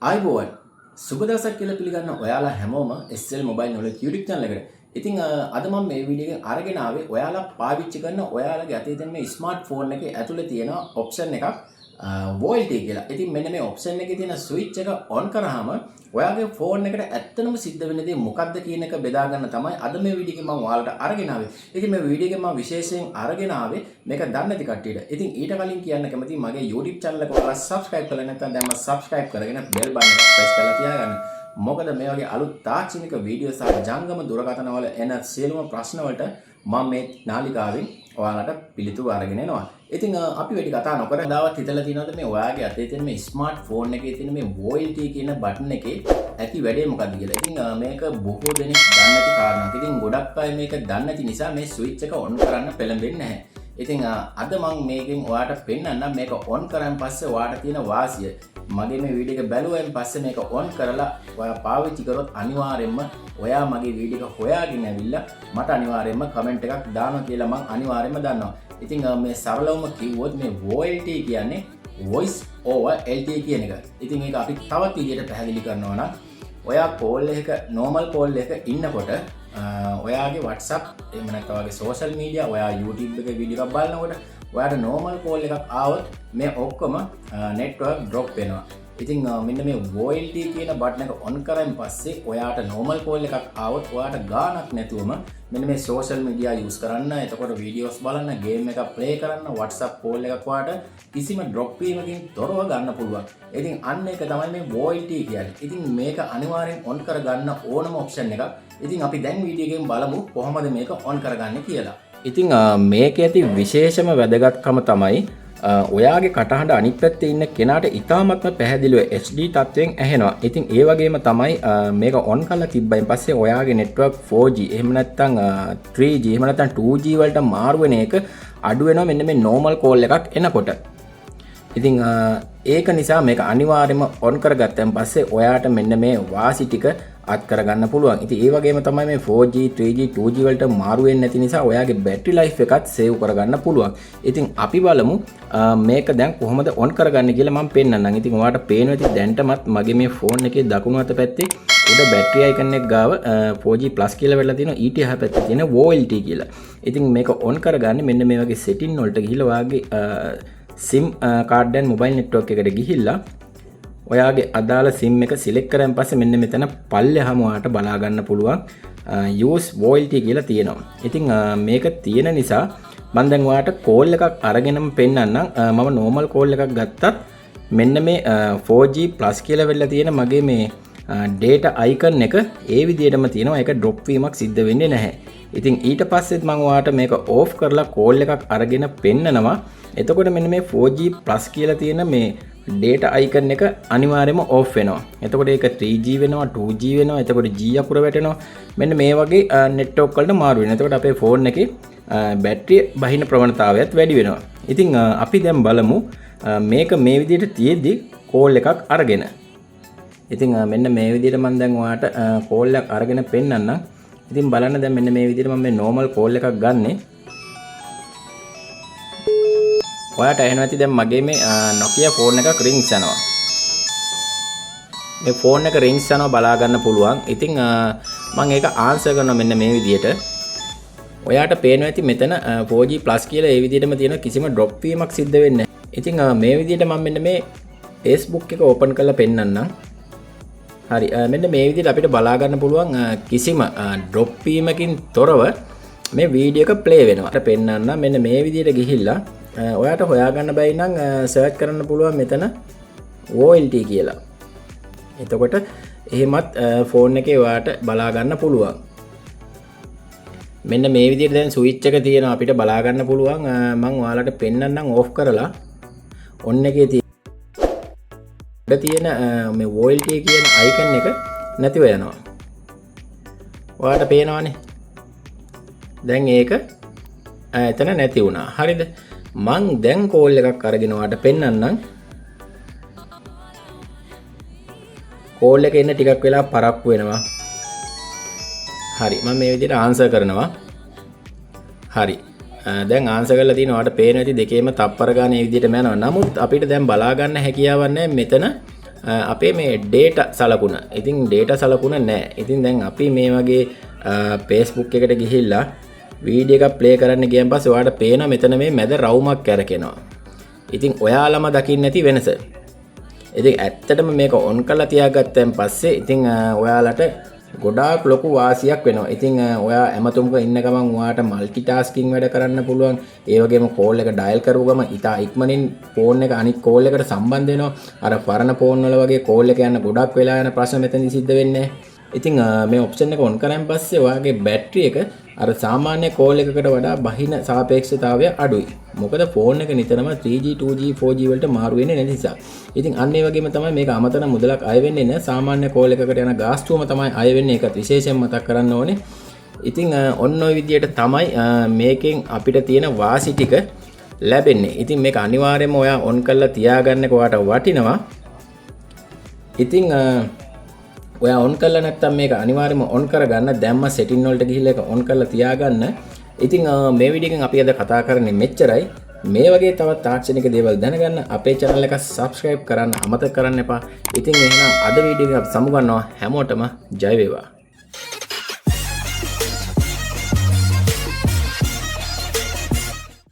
ආයිබෝවන් සුබ දවසක් කියලා පිළිගන්න ඔයාලා හැමෝම SL Mobile Knowledge YouTube channel එකට. ඉතින් අද මම මේ වීඩියෝ එකෙන් අරගෙන ආවේ ඔයාලා පාවිච්චි කරන ඔයාලගේ අතේ තියෙන මේ ස්මාර්ට්ෆෝන් එකේ ඇතුලේ තියෙන ඔප්ෂන් එකක් VoLTE කියලා. ඉතින් මෙන්න මේ ඔප්ෂන් එකේ තියෙන ස්විච් එක ඔන් කරාම ඔයාගේ ෆෝන් එකට ඇත්තටම සිද්ධ වෙන දේ මොකක්ද කියන එක බෙදා ගන්න තමයි අද මේ වීඩියෝ එකෙන් මම ඔයාලට අරගෙන ආවේ. ඉතින් මේ වීඩියෝ එකෙන් මම විශේෂයෙන් අරගෙන ආවේ මේක දන්නේ නැති කට්ටියට. ඉතින් ඊට කලින් කියන්න කැමතියි මගේ YouTube channel එක ඔයාලා subscribe කරලා නැත්නම් දැන්ම subscribe කරගෙන bell button එක press කරලා තියාගන්න. මොකද මේ වගේ අලුත් තාක්ෂණික වීඩියෝ සහ ජංගම දුරකථන වල එන සියලුම ප්‍රශ්න වලට මම මේ නාලිකාවෙන් ඔයාලට පිළිතුරු අරගෙන එනවා. ඉතින් අපි වැඩි කතා නොකර දාවත් හිතලා තියෙනවද මේ ඔයාගේ අතේ තියෙන මේ ස්මාර්ට්ෆෝන් එකේ තියෙන මේ VoLTE කියන බටන් එකේ ඇති වැඩේ මොකක්ද කියලා. ඉතින් මේක බොහෝ දෙනෙක් දන්නේ නැති කාරණාවක්. ඉතින් ගොඩක් අය මේක දන්නේ නැති නිසා මේ ස්විච් එක ඔන් කරන්න පෙළඹෙන්නේ නැහැ. ඉතින් අද මම මේකෙන් ඔයාලට පෙන්නන්නම් මේක ඔන් කරන් පස්සේ ඔයාලට තියෙන වාසිය. මගේ මේ වීඩියෝ එක බැලුවෙන් පස්සේ මේක ඔන් කරලා ඔයා පාවිච්චි කරොත් අනිවාර්යයෙන්ම ඔයා මගේ වීඩියෝ එක හොයාගෙන ඇවිල්ලා මට අනිවාර්යයෙන්ම කමෙන්ට් එකක් දානවා කියලා මම අනිවාර්යයෙන්ම දන්නවා. ඉතින් මේ සරලවම කිව්වොත් මේ VoLTE කියන්නේ voice over LTE කියන එක. ඉතින් ඒක අපි තවත් විදිහට පැහැදිලි කරනවා නම් ඔයා කෝල් එකක normal කෝල් එකක ඉන්නකොට ඔයාගේ WhatsApp එහෙම නැත්නම් ඔයාගේ social media ඔයා YouTube එකේ වීඩියෝ එකක් බලනකොට ඔයාට normal call එකක් ආවොත් මේ ඔක්කොම network drop වෙනවා. ඉතින් මෙන්න මේ VoLTE කියන බටන් එක on කරන් පස්සේ ඔයාට normal call එකක් ආවොත් ඔයාට ගාණක් නැතුවම මෙන්න මේ social media use කරන්න, එතකොට videos බලන්න, game එකක් play කරන්න, WhatsApp call එකක් ඔයාට කිසිම drop වීමකින් තොරව ගන්න පුළුවන්. ඉතින් අන්න ඒක තමයි මේ VoLTE කියන්නේ. ඉතින් මේක අනිවාර්යෙන් on කරගන්න ඕනම option එකක්. ඉතින් අපි දැන් වීඩියෝ එකෙන් බලමු කොහොමද මේක on කරගන්නේ කියලා. ඉතින් මේක ඇති විශේෂම වැදගත්කම තමයි ඔයාගේ කටහඬ අනිත් පැත්තේ ඉන්න කෙනාට ඉතාමත්ම පැහැදිලිව HD තත්වයෙන් ඇහෙනවා. ඉතින් ඒ වගේම තමයි මේක on කරලා තිබ්බයින් පස්සේ ඔයාගේ network 4G එහෙම නැත්නම් 3G එහෙම නැත්නම් 2G වලට මාරු වෙන එක අඩු වෙනවා මෙන්න මේ normal call එකක් එනකොට. ඉතින් ඒක නිසා මේක අනිවාර්යයෙන්ම on කරගත්තන් පස්සේ ඔයාට මෙන්න මේ වාසි ටික අත් කරගන්න පුළුවන්. ඉතින් ඒ වගේම තමයි මේ 4G 3G 2G වලට මාරු වෙන්නේ නැති නිසා ඔයාගේ බැටරි ලයිෆ් එකත් සේව් කරගන්න පුළුවන්. ඉතින් අපි බලමු මේක දැන් කොහොමද on කරගන්නේ කියලා මම පෙන්නන්නම්. ඉතින් ඔයාලට පේනවා ඉතින් දැන්ටමත් මගේ මේ ෆෝන් එකේ දකුණු අත පැත්තේ උඩ බැටරි අයිකන් එක ගාව 4G plus කියලා වෙලා තියෙනවා. ඊට එහා පැත්තේ තියෙන VoLTE කියලා. ඉතින් මේක on කරගන්නේ මෙන්න මේ වගේ setting වලට ගිහිල්ලා ඔයාගේ SIM card and mobile network එකට ගිහිල්ලා ඔයාගේ අදාළ SIM එක select කරන් පස්සේ මෙන්න මෙතන පල්ලෙහාම ඔයාලට බලා ගන්න පුළුවන් use VoLTE කියලා තියෙනවා. ඉතින් මේක තියෙන නිසා මම දැන් ඔයාලට call එකක් අරගෙනම පෙන්නන්නම්. මම normal call එකක් ගත්තත් මෙන්න මේ 4G plus කියලා වෙලා තියෙන මගේ මේ data icon එක ඒ විදිහටම තියෙනවා. ඒක drop වීමක් සිද්ධ වෙන්නේ නැහැ. ඉතින් ඊට පස්සෙත් මම ඔයාලට මේක off කරලා call එකක් අරගෙන පෙන්නනවා. එතකොට මෙන්න මේ 4G plus කියලා තියෙන මේ data icon එක අනිවාර්යයෙන්ම off වෙනවා. එතකොට ඒක 3G වෙනවා 2G වෙනවා. එතකොට G අකුර වැටෙනවා. මෙන්න මේ වගේ network වලට මාරු වෙනවා. එතකොට අපේ ෆෝන් එකේ බැටරිය බහින ප්‍රවණතාවයත් වැඩි වෙනවා. ඉතින් අපි දැන් බලමු මේක මේ විදිහට තියෙද්දි call එකක් අරගෙන. ඉතින් මෙන්න මේ විදිහට මම දැන් ඔයාලට call එකක් අරගෙන පෙන්නන්නම්. ඉතින් බලන්න දැන් මෙන්න මේ විදිහට මම මේ normal call එකක් ගන්නෙ. ඔයාට ඇහෙනවා ඇති දැන් මගේ මේ Nokia ෆෝන් එකක් rings යනවා. මේ ෆෝන් එක rings යනවා බලා ගන්න පුළුවන්. ඉතින් මම ඒක ආන්සර් කරනවා මෙන්න මේ විදිහට. ඔයාට පේනවා ඇති මෙතන 4G plus කියලා ඒ විදිහටම තියෙන කිසිම drop වීමක් සිද්ධ වෙන්නේ නැහැ. ඉතින් මේ විදිහට මම මෙන්න මේ Facebook එක open කරලා පෙන්නන්නම්. හරි මෙන්න මේ විදිහට අපිට බලා ගන්න පුළුවන් කිසිම drop වීමකින් තොරව මේ වීඩියෝ එක play වෙනවා. අපිට පෙන්නන්න මෙන්න මේ විදිහට ගිහිල්ලා ඔයාට හොයාගන්න බැයි නම් සර්ච් කරන්න පුළුවන් මෙතන VoLTE කියලා. එතකොට එහෙමත් ෆෝන් එකේ ඔයාට බලා ගන්න පුළුවන්. මෙන්න මේ විදිහට දැන් ස්විච් එක තියෙනවා අපිට බලා ගන්න පුළුවන්. මම ඔයාලට පෙන්නන්නම් ඕෆ් කරලා ඔන් එකේ තියෙන මේ VoLTE කියන icon එක නැතිව යනවා. ඔයාලට පේනවනේ. දැන් ඒක එතන නැති වුණා. හරිද? මං දැන් කෝල් එකක් අරගෙන ඔයාලට පෙන්නන්නම්. කෝල් එක එන්න ටිකක් වෙලා පරක්කු වෙනවා. හරි මම මේ විදිහට ආන්සර් කරනවා. හරි දැන් ආන්සර් කරලා තියෙනවා. ඔයාලට පේනවා ඇති දෙකේම තප්පර ගන්න මේ විදිහටම යනවා. නමුත් අපිට දැන් බලා ගන්න හැකියාවක් නැහැ මෙතන අපේ මේ ඩේටා සලකුණ. ඉතින් ඩේටා සලකුණ නැහැ. ඉතින් දැන් අපි මේ වගේ Facebook එකට ගිහිල්ලා වීඩියෝ එකක් ප්ලේ කරන්න ගියන් පස්සේ ඔයාලට පේන මෙතන මේ මැද රවුමක් කැරකෙනවා. ඉතින් ඔයාලම දකින්න නැති වෙනස. ඉතින් ඇත්තටම මේක ඔන් කරලා තියාගත්තන් පස්සේ ඉතින් ඔයාලට ගොඩාක් ලොකු වාසියක් වෙනවා. ඉතින් ඔයා ඇමතුමක ඉන්න ගමන් ඔයාට মালටි ටාස්කින් වැඩ කරන්න පුළුවන්. ඒ වගේම කෝල් එක ඩයල් කරපු ගමන් ඉතා ඉක්මනින් ෆෝන් එක අනිත් කෝල් එකට සම්බන්ධ වෙනවා. අර පරණ ෆෝන් වල වගේ කෝල් එක යන ගොඩක් වෙලා යන ප්‍රශ්න මෙතනදි සිද්ධ වෙන්නේ නැහැ. ඉතින් මේ ඔප්ෂන් එක ඔන් කරන් පස්සේ ඔයාගේ බැටරි එක අර සාමාන්‍ය කෝල් එකකට වඩා බහින සාපේක්ෂතාවය අඩුයි. මොකද ෆෝන් එක නිතරම 3G 2G 4G වලට මාරු වෙන්නේ නැති නිසා. ඉතින් අන්න ඒ වගේම තමයි මේක අමතර මුදලක් අය වෙන්නේ නැහැ. සාමාන්‍ය කෝල් එකකට යන ගාස්තුවම තමයි අය වෙන්නේ. ඒකත් විශේෂයෙන් මතක් කරන්න ඕනේ. ඉතින් ඔන්න ඔය විදියට තමයි මේකෙන් අපිට තියෙන වාසි ටික ලැබෙන්නේ. ඉතින් මේක අනිවාර්යයෙන්ම ඔයා ඔන් කරලා තියාගන්න කොහාට වටිනවා. ඉතින් ඔයා ඔන් කරලා නැත්තම් මේක අනිවාර්යයෙන්ම ඔන් කරගන්න. දැම්ම සෙටින් වලට ගිහිල්ලා ඒක ඔන් කරලා තියාගන්න. ඉතින් මේ වීඩියෝ එකෙන් අපි අද කතා කරන්නේ මෙච්චරයි. මේ වගේ තවත් තාක්ෂණික දේවල් දැනගන්න අපේ channel එක subscribe කරන්න අමතක කරන්න එපා. ඉතින් එහෙනම් අද වීඩියෝ එක අපි සමු ගන්නවා. හැමෝටම ජය වේවා.